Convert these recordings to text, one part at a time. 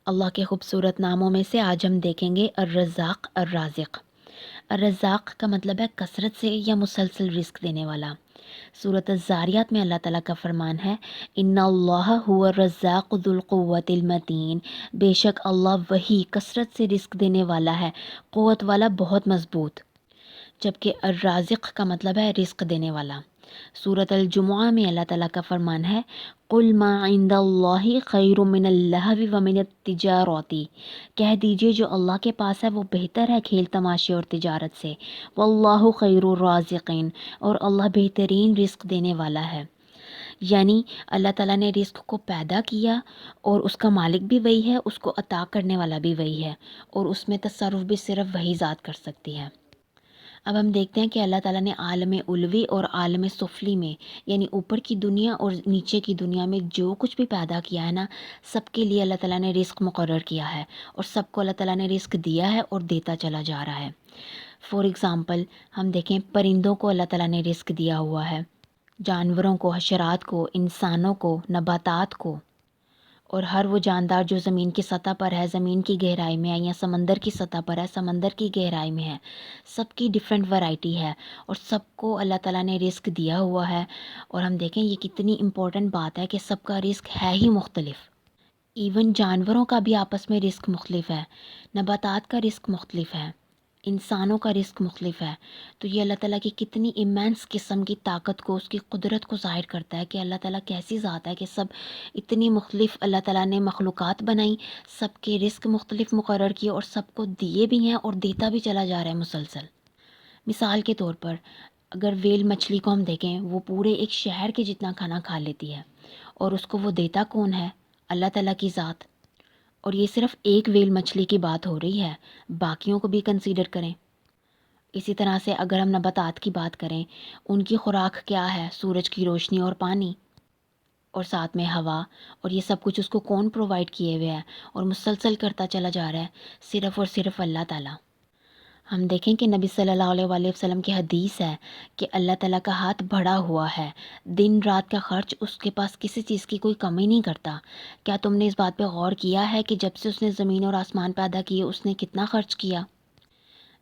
اللہ کے خوبصورت ناموں میں سے آج ہم دیکھیں گے الرزاق الرازق۔ الرزاق کا مطلب ہے کثرت سے یا مسلسل رزق دینے والا۔ سورۃ الذاریات میں اللہ تعالیٰ کا فرمان ہے ان اللہ هو الرزاق ذو القوۃ المتین، بے شک اللہ وہی کثرت سے رزق دینے والا ہے، قوت والا، بہت مضبوط۔ جبکہ الرازق کا مطلب ہے رزق دینے والا۔ سورۃ الجمعہ میں اللہ تعالیٰ کا فرمان ہے قل ما عند اللہ خیر من اللہو ومن التجارت، کہہ دیجئے جو اللہ کے پاس ہے وہ بہتر ہے کھیل تماشے اور تجارت سے، واللہ خیر الرازقین، اور اللہ بہترین رزق دینے والا ہے۔ یعنی اللہ تعالیٰ نے رزق کو پیدا کیا اور اس کا مالک بھی وہی ہے، اس کو عطا کرنے والا بھی وہی ہے، اور اس میں تصرف بھی صرف وہی ذات کر سکتی ہے۔ اب ہم دیکھتے ہیں کہ اللہ تعالیٰ نے عالم علوی اور عالم سفلی میں، یعنی اوپر کی دنیا اور نیچے کی دنیا میں جو کچھ بھی پیدا کیا ہے نا، سب کے لیے اللہ تعالیٰ نے رزق مقرر کیا ہے، اور سب کو اللہ تعالیٰ نے رزق دیا ہے اور دیتا چلا جا رہا ہے۔ فور ایگزامپل ہم دیکھیں پرندوں کو اللہ تعالیٰ نے رزق دیا ہوا ہے، جانوروں کو، حشرات کو، انسانوں کو، نباتات کو، اور ہر وہ جاندار جو زمین کی سطح پر ہے، زمین کی گہرائی میں ہے، یا سمندر کی سطح پر ہے، سمندر کی گہرائی میں ہے، سب کی ڈیفرنٹ ورائٹی ہے، اور سب کو اللہ تعالیٰ نے رزق دیا ہوا ہے۔ اور ہم دیکھیں یہ کتنی امپورٹنٹ بات ہے کہ سب کا رزق ہے ہی مختلف۔ ایون جانوروں کا بھی آپس میں رزق مختلف ہے، نباتات کا رزق مختلف ہے، انسانوں کا رزق مختلف ہے۔ تو یہ اللہ تعالیٰ کی کتنی ایمینس قسم کی طاقت کو، اس کی قدرت کو ظاہر کرتا ہے کہ اللہ تعالیٰ کیسی ذات ہے کہ سب اتنی مختلف اللہ تعالیٰ نے مخلوقات بنائیں، سب کے رزق مختلف مقرر کیے اور سب کو دیے بھی ہیں اور دیتا بھی چلا جا رہا ہے مسلسل۔ مثال کے طور پر اگر ویل مچھلی کو ہم دیکھیں، وہ پورے ایک شہر کے جتنا کھانا کھا لیتی ہے، اور اس کو وہ دیتا کون ہے؟ اللہ تعالیٰ کی ذات۔ اور یہ صرف ایک ویل مچھلی کی بات ہو رہی ہے، باقیوں کو بھی کنسیڈر کریں۔ اسی طرح سے اگر ہم نباتات کی بات کریں، ان کی خوراک کیا ہے؟ سورج کی روشنی اور پانی، اور ساتھ میں ہوا، اور یہ سب کچھ اس کو کون پرووائڈ کیے ہوئے ہے اور مسلسل کرتا چلا جا رہا ہے؟ صرف اور صرف اللہ تعالیٰ۔ ہم دیکھیں کہ نبی صلی اللہ علیہ وآلہ وسلم کی حدیث ہے کہ اللہ تعالیٰ کا ہاتھ بڑھا ہوا ہے، دن رات کا خرچ اس کے پاس کسی چیز کی کوئی کمی نہیں کرتا۔ کیا تم نے اس بات پہ غور کیا ہے کہ جب سے اس نے زمین اور آسمان پیدا کیے اس نے کتنا خرچ کیا؟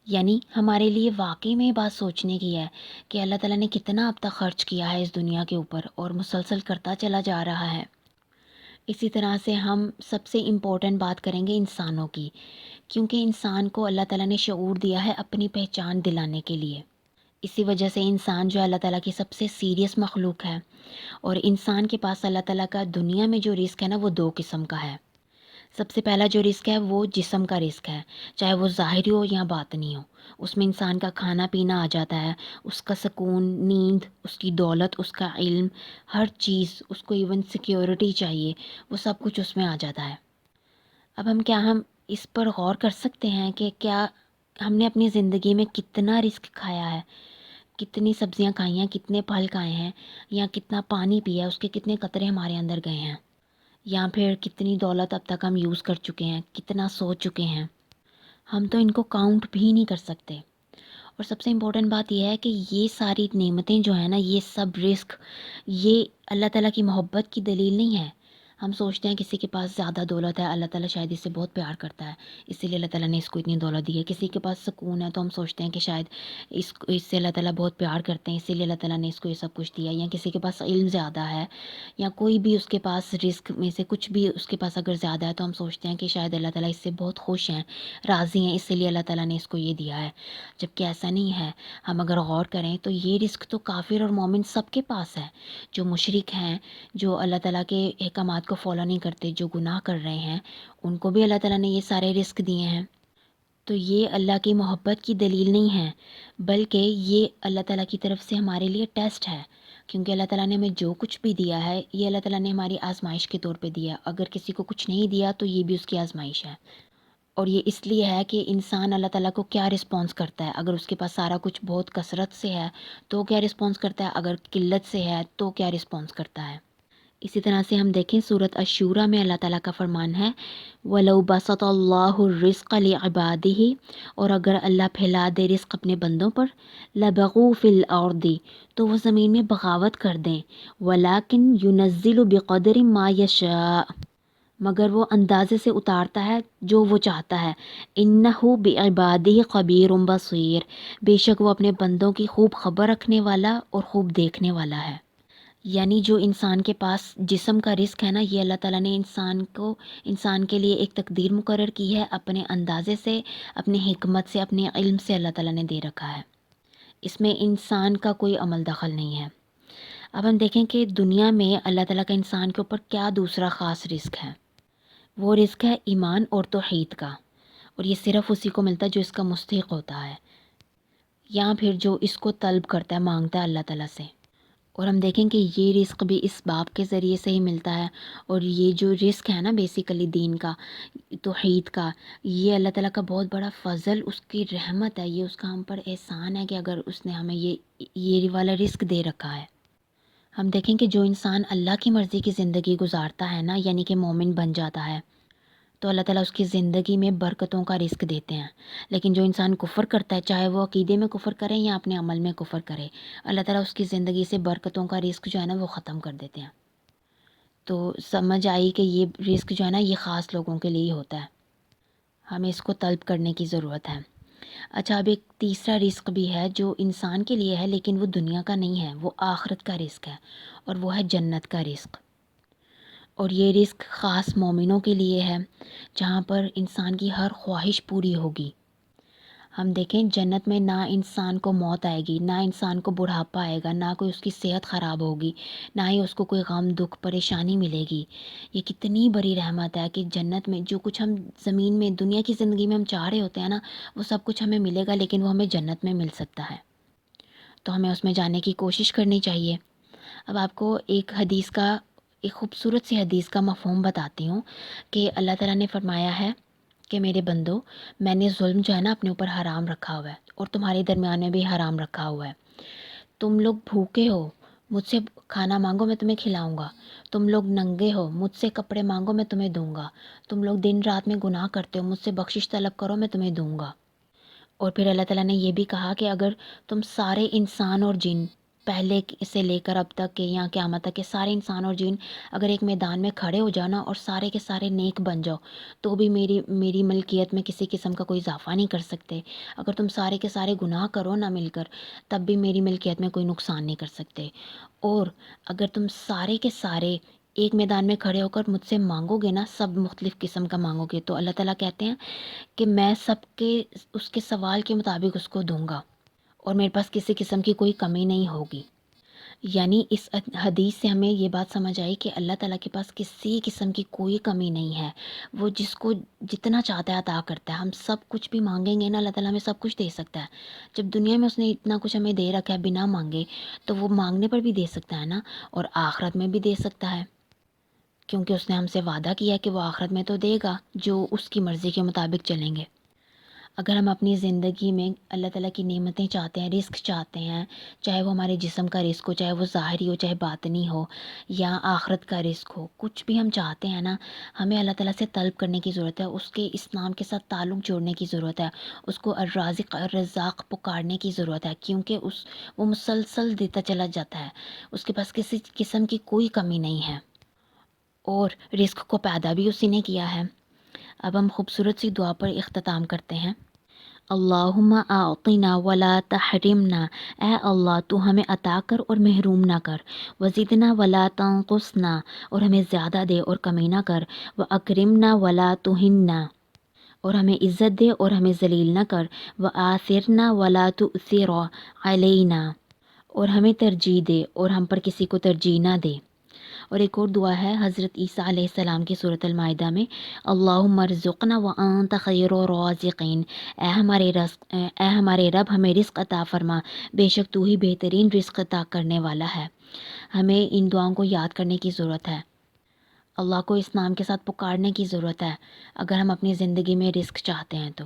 یعنی ہمارے لیے واقعی میں یہ بات سوچنے کی ہے کہ اللہ تعالیٰ نے کتنا اب تک خرچ کیا ہے اس دنیا کے اوپر اور مسلسل کرتا چلا جا رہا ہے۔ اسی طرح سے ہم سب سے امپورٹنٹ بات کریں گے انسانوں کی، کیونکہ انسان کو اللہ تعالیٰ نے شعور دیا ہے اپنی پہچان دلانے کے لیے۔ اسی وجہ سے انسان جو اللہ تعالیٰ کی سب سے سیریس مخلوق ہے، اور انسان کے پاس اللہ تعالیٰ کا دنیا میں جو رزق ہے نا وہ دو قسم کا ہے۔ سب سے پہلا جو رزق ہے وہ جسم کا رزق ہے، چاہے وہ ظاہری ہو یا باطنی ہو، اس میں انسان کا کھانا پینا آ جاتا ہے، اس کا سکون، نیند، اس کی دولت، اس کا علم، ہر چیز، اس کو ایون سیکیورٹی چاہیے، وہ سب کچھ اس میں آ جاتا ہے۔ اب ہم اس پر غور کر سکتے ہیں کہ کیا ہم نے اپنی زندگی میں کتنا رزق کھایا ہے، کتنی سبزیاں کھائی ہیں، کتنے پھل کھائے ہیں، یا کتنا پانی پیا، اس کے کتنے قطرے ہمارے اندر گئے ہیں، یا پھر کتنی دولت اب تک ہم یوز کر چکے ہیں، کتنا سو چکے ہیں۔ ہم تو ان کو کاؤنٹ بھی نہیں کر سکتے۔ اور سب سے امپورٹنٹ بات یہ ہے کہ یہ ساری نعمتیں جو ہیں نا، یہ سب رزق، یہ اللہ تعالیٰ کی محبت کی دلیل نہیں ہے۔ ہم سوچتے ہیں کسی کے پاس زیادہ دولت ہے، اللہ تعالیٰ شاید اس سے بہت پیار کرتا ہے، اسی لیے اللہ تعالیٰ نے اس کو اتنی دولت دی ہے۔ کسی کے پاس سکون ہے تو ہم سوچتے ہیں کہ شاید اس سے اللہ تعالیٰ بہت پیار کرتے ہیں، اسی لیے اللہ تعالیٰ نے اس کو یہ سب کچھ دیا۔ یا کسی کے پاس علم زیادہ ہے، یا کوئی بھی اس کے پاس رزق میں سے کچھ بھی اس کے پاس اگر زیادہ ہے تو ہم سوچتے ہیں کہ شاید اللہ تعالیٰ اس سے بہت خوش ہیں، راضی ہیں، اسی لیے اللہ تعالیٰ نے اس کو یہ دیا ہے، جبکہ ایسا نہیں ہے۔ ہم اگر غور کریں تو یہ رزق تو کافر اور مومن سب کے پاس ہے، جو مشرک ہیں، جو اللہ تعالیٰ کے احکامات کو فالو نہیں کرتے، جو گناہ کر رہے ہیں، ان کو بھی اللہ تعالیٰ نے یہ سارے رزق دیے ہیں۔ تو یہ اللہ کی محبت کی دلیل نہیں ہے، بلکہ یہ اللہ تعالیٰ کی طرف سے ہمارے لیے ٹیسٹ ہے، کیونکہ اللہ تعالیٰ نے ہمیں جو کچھ بھی دیا ہے یہ اللہ تعالیٰ نے ہماری آزمائش کے طور پہ دیا۔ اگر کسی کو کچھ نہیں دیا تو یہ بھی اس کی آزمائش ہے، اور یہ اس لیے ہے کہ انسان اللہ تعالیٰ کو کیا رسپانس کرتا ہے۔ اگر اس کے پاس سارا کچھ بہت کثرت سے ہے تو کیا رسپانس کرتا ہے، اگر قلت سے ہے تو کیا رسپانس کرتا ہے۔ اسی طرح سے ہم دیکھیں سورۃ الشورى میں اللہ تعالیٰ کا فرمان ہے وَلَوْ بَسَطَ اللَّهُ الرِّزْقَ لِعِبَادِهِ، اور اگر اللہ پھیلا دے رزق اپنے بندوں پر، لَبَغُوا فِي الْأَرْضِ، تو وہ زمین میں بغاوت کر دیں، وَلَكِنْ يُنَزِّلُ بِقَدْرٍ مَا يَشَاءُ، مگر وہ اندازے سے اتارتا ہے جو وہ چاہتا ہے۔ انہو بعبادہ خبیر بصیر، بے شک وہ اپنے بندوں کی خوب خبر رکھنے والا اور خوب دیکھنے والا ہے۔ یعنی جو انسان کے پاس جسم کا رزق ہے نا، یہ اللہ تعالیٰ نے انسان کے لیے ایک تقدیر مقرر کی ہے، اپنے اندازے سے، اپنے حکمت سے، اپنے علم سے اللہ تعالیٰ نے دے رکھا ہے۔ اس میں انسان کا کوئی عمل دخل نہیں ہے۔ اب ہم دیکھیں کہ دنیا میں اللہ تعالیٰ کا انسان کے اوپر کیا دوسرا خاص رزق ہے۔ وہ رزق ہے ایمان اور توحید کا، اور یہ صرف اسی کو ملتا ہے جو اس کا مستحق ہوتا ہے، یا پھر جو اس کو طلب کرتا ہے، مانگتا ہے اللہ تعالیٰ سے۔ اور ہم دیکھیں کہ یہ رزق بھی اس باب کے ذریعے سے ہی ملتا ہے، اور یہ جو رزق ہے نا بیسیکلی دین کا، توحید کا، یہ اللہ تعالیٰ کا بہت بڑا فضل، اس کی رحمت ہے، یہ اس کا ہم پر احسان ہے کہ اگر اس نے ہمیں یہ والا رزق دے رکھا ہے۔ ہم دیکھیں کہ جو انسان اللہ کی مرضی کی زندگی گزارتا ہے نا، یعنی کہ مومن بن جاتا ہے، تو اللہ تعالیٰ اس کی زندگی میں برکتوں کا رزق دیتے ہیں۔ لیکن جو انسان کفر کرتا ہے، چاہے وہ عقیدے میں کفر کرے یا اپنے عمل میں کفر کرے، اللہ تعالیٰ اس کی زندگی سے برکتوں کا رزق جو ہے نا وہ ختم کر دیتے ہیں۔ تو سمجھ آئی کہ یہ رزق جو ہے نا یہ خاص لوگوں کے لیے ہی ہوتا ہے، ہمیں اس کو طلب کرنے کی ضرورت ہے۔ اچھا، اب ایک تیسرا رزق بھی ہے جو انسان کے لیے ہے، لیکن وہ دنیا کا نہیں ہے، وہ آخرت کا رزق ہے، اور وہ ہے جنت کا رزق۔ اور یہ رزق خاص مومنوں کے لیے ہے، جہاں پر انسان کی ہر خواہش پوری ہوگی۔ ہم دیکھیں جنت میں نہ انسان کو موت آئے گی، نہ انسان کو بڑھاپا آئے گا، نہ کوئی اس کی صحت خراب ہوگی، نہ ہی اس کو کوئی غم دکھ پریشانی ملے گی۔ یہ کتنی بڑی رحمت ہے کہ جنت میں جو کچھ ہم زمین میں دنیا کی زندگی میں ہم چاہ رہے ہوتے ہیں نا، وہ سب کچھ ہمیں ملے گا، لیکن وہ ہمیں جنت میں مل سکتا ہے، تو ہمیں اس میں جانے کی کوشش کرنی چاہیے۔ اب آپ کو ایک خوبصورت سی حدیث کا مفہوم بتاتی ہوں کہ اللہ تعالیٰ نے فرمایا ہے کہ میرے بندو، میں نے ظلم جو ہے نا اپنے اوپر حرام رکھا ہوا ہے، اور تمہارے درمیان میں بھی حرام رکھا ہوا ہے۔ تم لوگ بھوکے ہو، مجھ سے کھانا مانگو، میں تمہیں کھلاؤں گا۔ تم لوگ ننگے ہو، مجھ سے کپڑے مانگو، میں تمہیں دوں گا۔ تم لوگ دن رات میں گناہ کرتے ہو، مجھ سے بخشش طلب کرو، میں تمہیں دوں گا۔ اور پھر اللہ تعالیٰ نے یہ بھی کہا کہ اگر تم سارے انسان اور جن، پہلے سے لے کر اب تک کے یا قیامت تک کے سارے انسان اور جن اگر ایک میدان میں کھڑے ہو جانا اور سارے کے سارے نیک بن جاؤ، تو بھی میری ملکیت میں کسی قسم کا کوئی اضافہ نہیں کر سکتے۔ اگر تم سارے کے سارے گناہ کرو نہ مل کر، تب بھی میری ملکیت میں کوئی نقصان نہیں کر سکتے۔ اور اگر تم سارے کے سارے ایک میدان میں کھڑے ہو کر مجھ سے مانگو گے نا، سب مختلف قسم کا مانگو گے، تو اللہ تعالیٰ کہتے ہیں کہ میں سب کے اس کے سوال کے مطابق اس کو دوں گا، اور میرے پاس کسی قسم کی کوئی کمی نہیں ہوگی۔ یعنی اس حدیث سے ہمیں یہ بات سمجھ آئی کہ اللہ تعالیٰ کے پاس کسی قسم کی کوئی کمی نہیں ہے، وہ جس کو جتنا چاہتا ہے عطا کرتا ہے۔ ہم سب کچھ بھی مانگیں گے نا، اللہ تعالیٰ ہمیں سب کچھ دے سکتا ہے۔ جب دنیا میں اس نے اتنا کچھ ہمیں دے رکھا ہے بنا مانگے، تو وہ مانگنے پر بھی دے سکتا ہے نا، اور آخرت میں بھی دے سکتا ہے، کیونکہ اس نے ہم سے وعدہ کیا کہ وہ آخرت میں تو دے گا جو اس کی مرضی کے مطابق چلیں گے۔ اگر ہم اپنی زندگی میں اللہ تعالیٰ کی نعمتیں چاہتے ہیں، رزق چاہتے ہیں، چاہے وہ ہمارے جسم کا رزق ہو، چاہے وہ ظاہری ہو، چاہے باطنی ہو، یا آخرت کا رزق ہو، کچھ بھی ہم چاہتے ہیں نا، ہمیں اللہ تعالیٰ سے طلب کرنے کی ضرورت ہے، اس کے اس نام کے ساتھ تعلق جوڑنے کی ضرورت ہے، اس کو الرازق الرزاق پکارنے کی ضرورت ہے، کیونکہ وہ مسلسل دیتا چلا جاتا ہے، اس کے پاس کسی قسم کی کوئی کمی نہیں ہے، اور رزق کو پیدا بھی اسی نے کیا ہے۔ اب ہم خوبصورت سی دعا پر اختتام کرتے ہیں۔ اللہم اعطنا ولا تحرمنا، اے اللہ تو ہمیں عطا کر اور محروم نہ کر، وزدنا ولا تنقصنا، اور ہمیں زیادہ دے اور کمی نہ کر، واکرمنا ولا تہنا، اور ہمیں عزت دے اور ہمیں ذلیل نہ کر، وآثرنا ولا تؤثر علینا، اور ہمیں ترجیح دے اور ہم پر کسی کو ترجیح نہ دے۔ اور ایک اور دعا ہے حضرت عیسیٰ علیہ السلام کی سورۃ المائدہ میں، اللہم ارزقنا وانت خیر الرازقین، اے ہمارے رب ہمیں رزق عطا فرما، بے شک تو ہی بہترین رزق عطا کرنے والا ہے۔ ہمیں ان دعاؤں کو یاد کرنے کی ضرورت ہے، اللہ کو اس نام کے ساتھ پکارنے کی ضرورت ہے، اگر ہم اپنی زندگی میں رزق چاہتے ہیں تو۔